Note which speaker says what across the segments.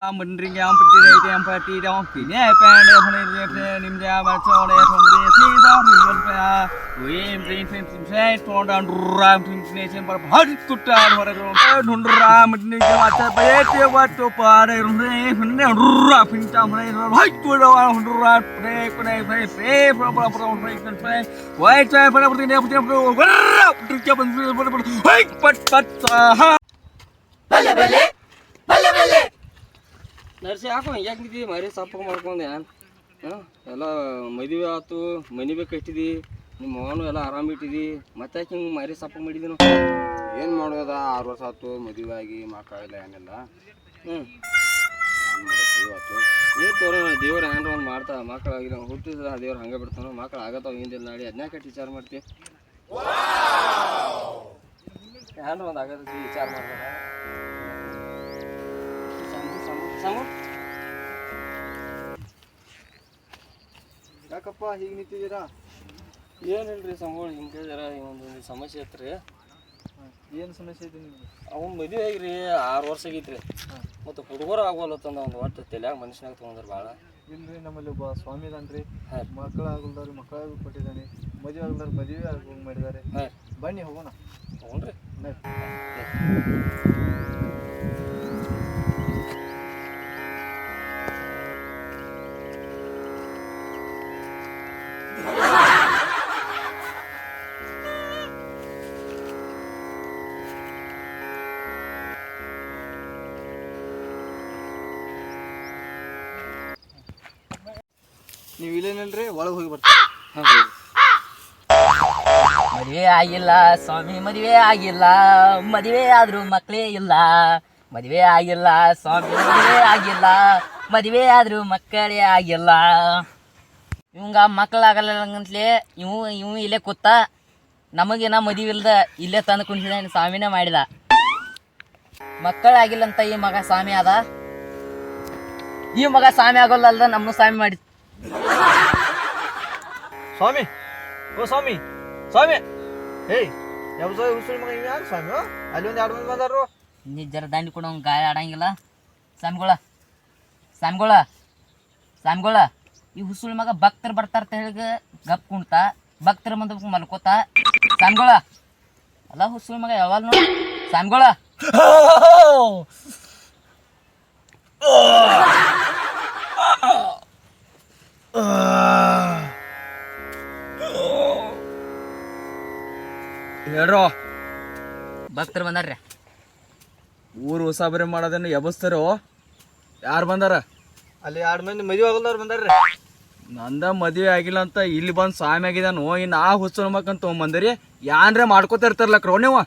Speaker 1: mình riêng nhau mình đi đây em phải đi đâu thì nhé phải đây hôm nay niệm ra mà cho đây hôm nay thì đâu thì mình phải người em riêng phải cho đàn ram thì này xem bảo hết tụt ra rồi rồi đun ram mình đi cái mặt bây giờ bắt cho pa đây rồi mình này ram mình chăm này rồi hết tụt ra đun ram này cái này phải phải phải quay chơi phải bữa nay bữa nay wow trục cho mình hết pat ha
Speaker 2: ಬಲ್ಲೆ ಬಲ್ಲೆ ಬಲ್ಲೆ ಬಲ್ಲೆ ನರ್ಸಿ ಹಾಕೋ ಯಾಕೆ ಮರಿ ಸಪ್ಪ ಮಾಡ್ಕೊಂಡೆ ಎಲ್ಲ ಮದುವೆ ಆಯ್ತು ಮನೆ ಬೇಕು ಕಟ್ಟಿದಿ ನಿಮ್ಮ ಅವನು ಎಲ್ಲ ಆರಾಮ ಇಟ್ಟಿದಿ ಮತ್ತೆ ಯಾಕೆ ಹಿಂಗೆ ಮರಿ ಸಪ್ಪ ಮಾಡಿದಿ ನಾವು
Speaker 3: ಏನು ಮಾಡೋದ 6 ವರ್ಷ ಆಯ್ತು ಮದುವೆ ಆಗಿ ಮಕ್ಕಳಿಲ್ಲ ಏನಿಲ್ಲ
Speaker 2: ಏನು
Speaker 3: ಆಯ್ತು
Speaker 2: ಏನು ತೋರೋಣ ದೇವ್ರು ಏನಾರ ಒಂದು ಮಾಡ್ತಾ ಮಕ್ಕಳಾಗಿಲ್ಲ ಹುಟ್ಟಿದ ದೇವ್ರು ಹಂಗೆ ಬಿಡ್ತಾನೋ ಮಕ್ಕಳು ಆಗತ್ತಾವ ಹಿಂದಿಲ್ಲ ನಾಡಿ ಅದನ್ನ ಕಟ್ಟಿ ವಿಚಾರ ಮಾಡ್ತೀವಿ ಏನಾರ ಒಂದು ಆಗತ್ತ ವಿಚಾರ ಮಾಡ್ತಾರ
Speaker 3: ಯಾಕಪ್ಪ ಹೀಗೆ ನಿಂತಿದ್ದೀರಾ
Speaker 2: ಏನಿಲ್ರಿ ಸಂಗೋಳು ಹಿಂಗೆ ಜರ ಒಂದು ಸಮಸ್ಯೆ ಐತ್ರಿ
Speaker 3: ಏನು ಸಮಸ್ಯೆ ಇದೆ ನಿಮಗೆ
Speaker 2: ಅವ್ನು ಮದುವೆ ಆಗಿರಿ 6 ವರ್ಷ ಆಗೈತ್ರಿ ಮತ್ತು ಹುಡುಗರು ಆಗೋಲ್ಲತ್ತಂದ ಒಂದು ಒಟ್ಟು ತಲೆಯಾಗ ಮನುಷ್ಯನಾಗ ತೊಗೊಂಡ್ರಿ ಭಾಳ
Speaker 3: ಇಲ್ರಿ ನಮ್ಮಲ್ಲಿ ಒಬ್ಬ ಸ್ವಾಮಿ ಇದಾನ್ರಿ
Speaker 2: ಹಾಂ
Speaker 3: ಮಕ್ಕಳು ಆಗಲ್ದವ್ರು ಮಕ್ಕಳಾಗಿ ಕೊಟ್ಟಿದ್ದಾನೆ ಮದುವೆ ಆಗಲ್ದವ್ರು ಮದುವೆ ಆಗಿ ಮಾಡಿದ್ದಾರೆ
Speaker 2: ಹಾಂ
Speaker 3: ಬನ್ನಿ ಹೋಗೋಣ
Speaker 2: ತೊಗೊಂಡ್ರಿ
Speaker 3: ನೀವು ಇಲ್ಲೇನಲ್ರಿ ಒಳಗೆ ಹೋಗಿ ಬರ್ತೀವಿ
Speaker 4: ಮದುವೆ ಆಗಿಲ್ಲ ಸ್ವಾಮಿ, ಮದುವೆ ಆಗಿಲ್ಲ. ಮದುವೆ ಆದ್ರೂ ಮಕ್ಕಳೇ ಇಲ್ಲ. ಮದುವೆ ಆಗಿಲ್ಲ ಸ್ವಾಮಿ, ಮದುವೆ ಆಗಿಲ್ಲ. ಮದುವೆ ಆದ್ರೂ ಮಕ್ಕಳೇ ಆಗಿಲ್ಲ. ಇವಂಗ ಮಕ್ಕಳಾಗಲ್ಲಂತಲೇ ಇವು ಇಲ್ಲೇ ಕೂತ ನಮಗೇನ ಮದುವೆ ಇಲ್ದ ಇಲ್ಲೇ ತಂದು ಕುಣಿಸಿದ ಸ್ವಾಮಿನೇ ಮಾಡಿದ. ಮಕ್ಕಳಾಗಿಲ್ಲ ಅಂತ ಈ ಮಗ ಸ್ವಾಮಿ ಆದ. ಈ ಮಗ ಸ್ವಾಮಿ ಆಗೋಲ್ಲ ನಮ್ಮನ್ನು ಸ್ವಾಮಿ ಮಾಡಿ.
Speaker 3: ಸ್ವಾಮಿ ಓ ಸ್ವಾಮಿ ಸ್ವಾಮಿ ಏಯ್ ಯಾವ ಹುಸುಳಿ ಮಗ ಇವ್ ಯಾರು ಸ್ವಾಮಿ ಅಲ್ಲಿ ಒಂದು 2 ಮಂದಿ ಬಂದಾರು
Speaker 4: ನೀ ಜರ ದಂಡಿ ಕೊಡೋ ಗಾಯ ಆಡಂಗಿಲ್ಲ. ಸ್ವಾಮಿಗಳ ಸ್ವಾಮಿಗಳ ಸ್ವಾಮಿಗಳ ಈ ಹುಸುಳಿ ಮಗ ಭಕ್ತರು ಬರ್ತಾರ ಹೇಳಿ ಗಪ್ ಕುಣ್ತ ಭಕ್ತರ ಮುಂದೆ ಮಲ್ಕೋತ ಸ್ವಾಮಿಗಳ ಅಲ್ಲ ಹುಸುಳಿ ಮಗ ಯಾವಾಗ ನೋಡಿ ಸ್ವಾಮಿಗಳ
Speaker 1: ಹೇಳ್ರೋ
Speaker 4: ಭಕ್ತರು ಬಂದಾರ್ರಿ.
Speaker 1: ಊರು ಉಸಾಬರಿ ಮಾಡೋದನ್ನ ಎಬಸ್ತಾರೋ ಯಾರು ಬಂದಾರ?
Speaker 3: ಅಲ್ಲಿ 2 ಮಂದಿ ಮದುವೆ ಆಗಲ್ದವ್ರು ಬಂದಾರ್ರಿ.
Speaker 1: ನಂದ ಮದುವೆ ಆಗಿಲ್ಲ ಅಂತ ಇಲ್ಲಿ ಬಂದು ಸ್ವಾಮಿ ಆಗಿದಾನು. ಇನ್ನು ಆ ಹುಚ್ಚು ಮಕ್ಕಂತ ತೊಗೊಂಬಂದಿರಿ ಯಾನ್ರೆ ಮಾಡ್ಕೋತಾ ಇರ್ತಾರಲ್ಲಕ್ರೋ ನೀವು.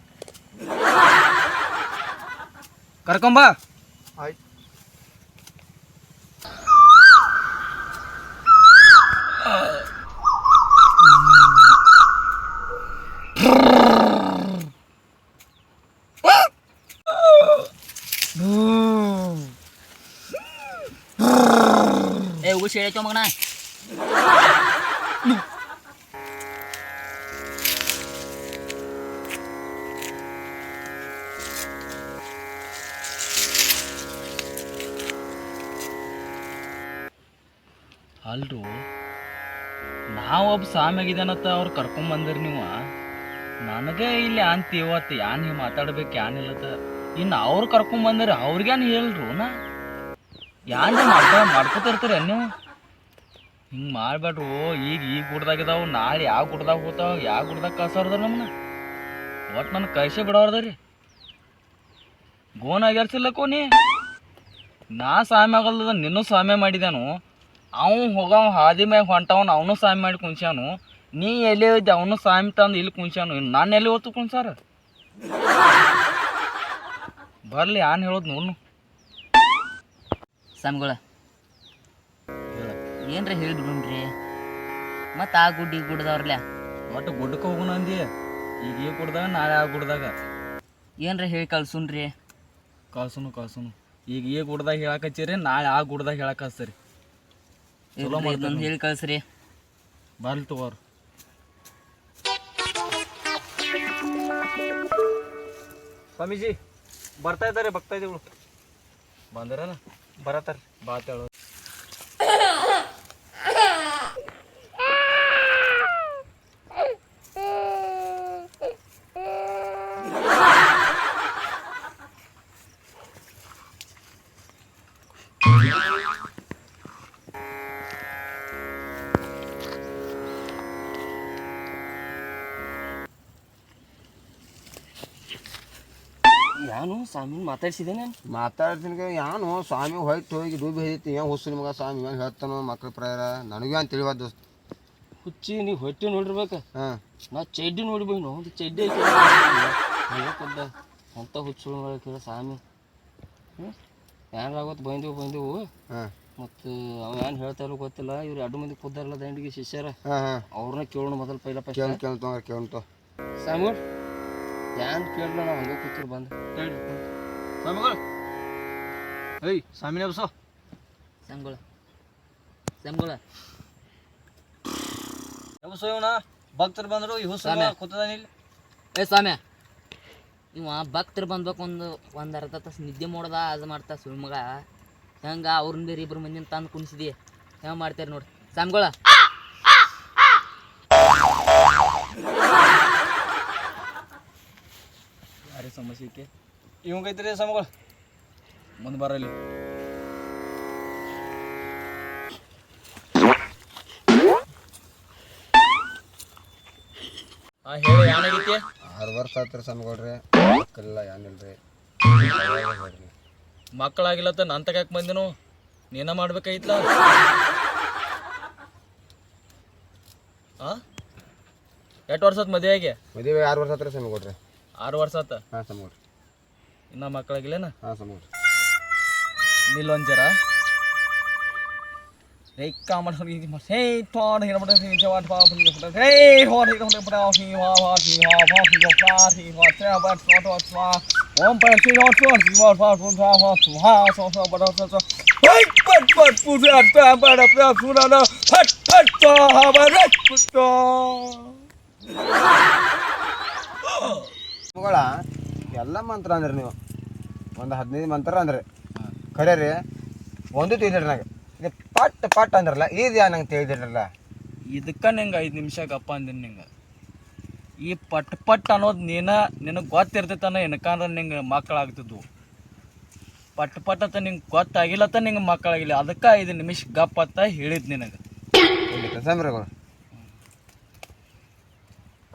Speaker 1: ಕರ್ಕೊಂಬ
Speaker 3: ಆಯ್ತು
Speaker 4: ಏ ಉಗುಳು ಸೇಳೈತೋ ಮಗನ.
Speaker 1: ಅಲ್ರು ನಾವೊಬ್ಬ ಸ್ವಾಮಿ ಆಗಿದಾನತ್ತ ಅವ್ರು ಕರ್ಕೊಂಬಂದಿರಿ ನೀವು. ನನಗೆ ಇಲ್ಲಿ ಅಂತ ಇವತ್ತು ಯಾನ್ ನೀವು ಮಾತಾಡ್ಬೇಕು ಯಾನಿಲ್ಲತ್ತ. ಇನ್ನು ಅವ್ರು ಕರ್ಕೊಂಬಂದಿರಿ ಅವ್ರಿಗೇನು ಹೇಳ್ರು ನಾ ಯಾನ್ ಮಾಡ್ಕೋತಿರ್ತೀರ ನೀವು. ಹಿಂಗೆ ಮಾಡ್ಬೇಡ್ರು. ಈಗ ಗುಡ್ದಾಗಿದಾವು ನಾಳೆ ಯಾವ ಗುಡ್ದಾಗ ಹೋಗ್ತಾವ ಯಾವ ಗುಡ್ದಾಗ ಕಳ್ಸೋರ್ದ ನಮ್ಮನ್ನ ಒಟ್ಟು ನನ್ನ ಕಳ್ಸೇ ಬಿಡೋರ್ದ್ರಿ. ಗೋನ್ ಆಗ್ಯಾರ್ಸಿಲ್ಲಕ್ಕೋ ನೀ. ನಾ ಸ್ವಾಮಿ ಆಗಲ್ದ ನಿನ್ನೂ ಸ್ವಾಮಿ ಮಾಡಿದಾನು. ಅವ್ನು ಹೋಗವ ಹಾದಿ ಮ್ಯಾಗ ಹೊಂಟವನು ಅವನು ಸ್ವಾಮಿ ಮಾಡಿ ಕುಣ್ಸ್ಯಾನು. ನೀ ಎಲ್ಲಿ ಇದ್ದೆ ಅವನು ಸ್ವಾಮಿ ತಂದು ಇಲ್ಲಿ ಕುಣ್ಸ್ಯಾನು. ಇನ್ನು ನಾನು ಎಲ್ಲಿ ಹೊತ್ತು ಕುಣ್ಸಾರ ಬರ್ಲಿ ಯಾನ್ ಹೇಳೋದು ನೋಡ್ನು.
Speaker 4: ಸ್ವಾಮಿಗಳ ಏನ್ರಿ ಹೇಳಿಬಿಡ್ರಿ ಮತ್ತು ಆ ಗುಡ್ಡ ಈ ಗುಡ್ದವ್ರಲ್ಲ
Speaker 1: ಒಟ್ಟು ಗುಡ್ಡಕ್ಕೆ ಹೋಗೋಣ ಅಂದಿ. ಈಗ ಈ ಗುಡ್ದಾಗ ನಾಳೆ ಆ ಗುಡ್ದಾಗ
Speaker 4: ಏನ್ರಿ ಹೇಳಿ ಕಳ್ಸುನ್ರಿ.
Speaker 1: ಕಳ್ಸುನು ಈಗ ಈ ಗುಡ್ದಾಗ ಹೇಳಕತ್ತೀರಿ ನಾಳೆ ಆ ಗುಡ್ದಾಗ ಹೇಳಕ್ ಹಚ್ತೀರಿ.
Speaker 4: ಇದೊಂದು ಹೇಳಿ ಕಳ್ಸ್ರಿ.
Speaker 1: ಬರ್ಲಿ ತಗೋರು.
Speaker 3: ಸ್ವಾಮೀಜಿ ಬರ್ತಾ ಇದ್ದಾರೆ ಭಕ್ತಾದಿಗಳು
Speaker 1: ಬಂದಿರಲ್ಲ
Speaker 3: ಬರತ್ತಾರ ಬಾತೇಳು
Speaker 2: ನಾನು ಸ್ವಾಮಿನ ಮಾತಾಡ್ಸಿದ್ದೇನೆ
Speaker 5: ಮಾತಾಡ್ತೀನಿ ಯಾನು ಸ್ವಾಮಿ ಹೊಯ್ತು ಹೋಗಿ ಡೂಬಿ ಐತಿ ಏನು ಹುಸ್ಸು ಮಗ ಸ್ವಾಮಿ ಏನು ಹೇಳ್ತಾನೋ ಮಕ್ಳ ಪ್ರಾಯರ ನನಗೂ ಅಂತ ತಿಳಿವಾದ ದೋಸ್ತ
Speaker 2: ಹುಚ್ಚಿ ನೀವು ಹೊಟ್ಟೆ ನೋಡಿರ್ಬೇಕು
Speaker 5: ಹಾಂ
Speaker 2: ನಾ ಚಡ್ಡಿ ನೋಡ್ಬೇಕು ನಾವು ಚಡ್ಡಿ ಐತಿ ಅಂತ ಹುಚ್ಚು ಕೇಳ ಸ್ವಾಮಿ ಏನಾರಾಗೋತ್ತು ಬಂದೆವು
Speaker 5: ಹಾಂ
Speaker 2: ಮತ್ತು ಅವ ಏನು ಹೇಳ್ತಾರೋ ಗೊತ್ತಿಲ್ಲ ಇವ್ರು 2 ಮಂದಿ ಕೂದಾರಲ್ಲ ದಂಡಿಗೆ ಶಿಷ್ಯರ
Speaker 5: ಹಾಂ ಹಾಂ
Speaker 2: ಅವ್ರನ್ನ ಕೇಳೋಣ ಮೊದಲು ಪೈಲ
Speaker 5: ಕೇಳ್ತು
Speaker 2: ಸ್ವಾಮಿ ಏನ್ ಕೇಳಲ್ಲ ನಾವು ಹಂಗೆ ಕೂತಿರು ಬಂದು
Speaker 3: ಸ್ವಾಮಿಗಳು ಏಯ್ ಸ್ವಾಮಿನೇ ಬಸೋ
Speaker 4: ಸಂಗೊಳ
Speaker 3: ಬಸೋ ಇವನ ಭಕ್ತರು ಬಂದರು ಈ ಹುಸ್ಸು
Speaker 4: ಸ್ವಾಮಿ.
Speaker 3: ಕೂತದಾನಿಲ್ಲ
Speaker 4: ಏ ಸ್ವಾಮಿ ಇವ ಭಕ್ತರು ಬಂದ್ಬೇಕು ಒಂದು ಅರ್ಧ ತಾಸು ನಿದ್ದೆ ಮಾಡೋದ ಅದು ಮಾಡ್ತಾ ಸುಳ್ಳು ಮಗ ಹೆಂಗ ಅವ್ರನ್ನ ಬೇರೆ 2 ಮಂದಿನ ತಂದು ಕುಣಿಸಿದಿ ಹೆಂಗೆ ಮಾಡ್ತಾರೆ ನೋಡಿ ಸ್ವಾಮಿಗಳ
Speaker 1: ಯಾರೇ ಸಮಸ್ಯೆ
Speaker 3: ಇವಂಗೈತ್ರಿ ಸ್ವಾಮಿಗಳು
Speaker 1: ಮುಂದೆ ಬರಲಿ
Speaker 3: ಹೇಳಿ ಏನಾಗೈತಿ
Speaker 5: 6 ವರ್ಷ ಆತ್ರಿ ಸ್ವಾಮಿಗಳ್ರಿ ಮಕ್ಕಳಿಲ್ಲ ಏನಿಲ್ರಿ
Speaker 3: ಮಕ್ಕಳಾಗಿಲ್ಲತ್ತ ನಾನು ತಗಕ್ಕೆ ಬಂದಿನು ನೀನ ಮಾಡ್ಬೇಕಾಗಿತ್ಲ ಎಷ್ಟು ವರ್ಷ ಆತ್ ಮದುವೆಗೆ
Speaker 5: ಮದುವೆ 6 ವರ್ಷ ಆತ್ರಿ ಸ್ವಾಮಿಗಳ್ರಿ
Speaker 3: 6 ವರ್ಷ ಆತ
Speaker 5: ಹಾಂ ಸ್ವಾಮಿಗಳ್ರಿ
Speaker 3: ಇನ್ನ ಮಕ್ಕಳಾಗಿಲ್ಲೇನ
Speaker 5: ಹಾಂ ಸ್ವಾಮಿಗಳ್ರಿ
Speaker 3: ನಿಲ್ಲೊಂಜರ ರೇಖಾ ಮಾಡಿ ಹೇ ಟೋನ್ ಹಿರಮಟ ಜವಾನ್ ಪಾಪ ಹೇ ಹೋರಿ ಹೋರಿ ಪಡ ಹಿ ವಾ ವಾ ಹಿ ವಾ ವಾ ಹಿ ವಾ ವಾ ಹಿ ವಾ ತ್ರಾ ಬಾ ಸೋ ಸ್ವಾ ಓಂ ಪರ ಸಿ ನೋ ಸೋ ಹಿ ವಾ ವಾ ಸೋ ವಾ ವಾ ಸೋ ಹಾ ಸೋ ಸೋ ಬಡ ಸೋ ಸೋ ಹೇ ಪಟ್ ಪೂಜಾ ತಾ ಬಡ ಪ್ರಾ ಸುರಾನ ಫಟ್ ಫಟ್ ತಾ ಬರ ಪುಟ್ಟೋ
Speaker 5: ಸ್ವಾಮಿಗಳ ಎಲ್ಲ ಮಂತ್ರ ಅಂದ್ರಿ ನೀವು ಒಂದು 15 ಮಂತ್ರ ಅಂದ್ರಿ ಖರೆ ರೀ ಒಂದು ತಿಳಿದ್ರಿ ನನಗೆ ಇದು ಪಟ್ ಅಂದ್ರಲ್ಲ ಇದು ಯಾ ನಂಗೆ ತಿಳಿದಿರಲ್ಲ
Speaker 3: ಇದಕ್ಕೆ ನಿಂಗೆ 5 ನಿಮಿಷ ಗಪ್ಪ ಅಂದಿನಿ ನಿಂಗೆ ಈ ಪಟ್ ಅನ್ನೋದು ನಿನಗೆ ಗೊತ್ತಿರ್ತೈತನ ಏನಕಂದ್ರೆ ನಿಂಗೆ ಮಕ್ಕಳಾಗ್ತಿದ್ವು ಪಟ್ ಅಂತ ನಿಂಗೆ ಗೊತ್ತಾಗಿಲ್ಲತ್ತ ನಿಂಗೆ ಮಕ್ಕಳಾಗಿಲ್ಲ ಅದಕ್ಕೆ 5 ನಿಮಿಷ ಗಪ್ಪ ಅಂತ ಹೇಳಿದ್ ನಿನಗೆ
Speaker 5: ಸ್ವಾಮಿಗಳು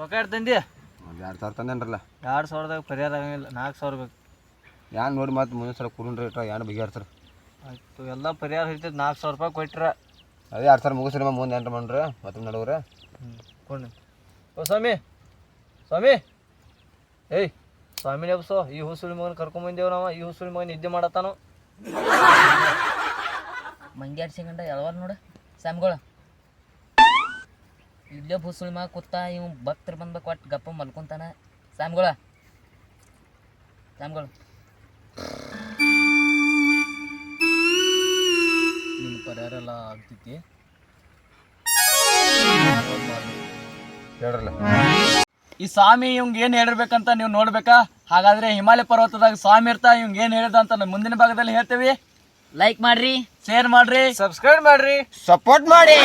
Speaker 3: ರೊಕ್ಕ ಇಡ್ತಂದಿ
Speaker 5: ಒಂದು 2,000 ತಂದೇನ್ರಲ್ಲ
Speaker 3: 2,000ದಾಗ ಪರಿಹಾರ ಆಗಂಗಿಲ್ಲ 4,000 ಬೇಕು
Speaker 5: ಯಾನ್ ನೋಡಿ ಮತ್ತೆ ಮುಂದಿನ ಸಲ ಕುರುನ್ರಿ ಇಟ್ರ ಏನು ಬಗೆಹರ್ಸ್ರಿ
Speaker 3: ಆಯ್ತು ಎಲ್ಲ ಪರಿಹಾರ ಹಿಡಿತೈತೆ 4,000 ರೂಪಾಯಿ ಕೊಟ್ರ
Speaker 5: ಅದೇ 2,000 ಮುಗಿಸ್ರಿ ಮುಂದೆ ಎಂಟ್ರು ಮಾಡ್ರಿ ಮತ್ತೆ ನಡುವ್ರೆ
Speaker 3: ಕೊಂಡು ಓ ಸ್ವಾಮಿ ಏಯ್ ಸ್ವಾಮಿನೇ ಬಸೋ ಈ ಹುಸುಳಿ ಮಗನ ಕರ್ಕೊಂಬಂದೇವು ನಾವು ಈ ಹುಸುಳಿ ಮಗನ ನಿದ್ದೆ ಮಾಡತ್ತಾನು
Speaker 4: ಮಂಗ್ಯಾಡ್ ಸಿಗಂಡ ಎಳವಾರ ನೋಡ ಸ್ವಾಮಿಗಳ ಇಲ್ಲೇ ಹುಸುಳಿ ಮಗ ಕೂತ ಇವ್ ಭಕ್ತರು ಬಂದ್ಬೇಕು ಒಟ್ಟು ಗಪ್ಪ ಮಲ್ಕೊಂತಾನ ಸ್ವಾಮಿಗಳ
Speaker 3: ನಿನ್ನ ಪರಿಹಾರ ಎಲ್ಲ ಆಗ್ತೈತಿ
Speaker 5: ಹೇಳ್ರಲ್ಲ
Speaker 3: ಈ ಸ್ವಾಮಿ ಇವಂಗೆ ಏನು ಹೇಳಿರ್ಬೇಕಂತ ನೀವು ನೋಡ್ಬೇಕಾ ಹಾಗಾದ್ರೆ ಹಿಮಾಲಯ ಪರ್ವತದಾಗ ಸ್ವಾಮಿ ಇರ್ತಾ ಇವಂಗೆ ಏನು ಹೇಳಿದ ಅಂತ ನಾವು ಮುಂದಿನ ಭಾಗದಲ್ಲಿ ಹೇಳ್ತೇವೆ
Speaker 4: ಲೈಕ್ ಮಾಡ್ರಿ
Speaker 3: ಶೇರ್ ಮಾಡ್ರಿ
Speaker 5: ಸಬ್ಸ್ಕ್ರೈಬ್ ಮಾಡ್ರಿ ಸಪೋರ್ಟ್ ಮಾಡಿ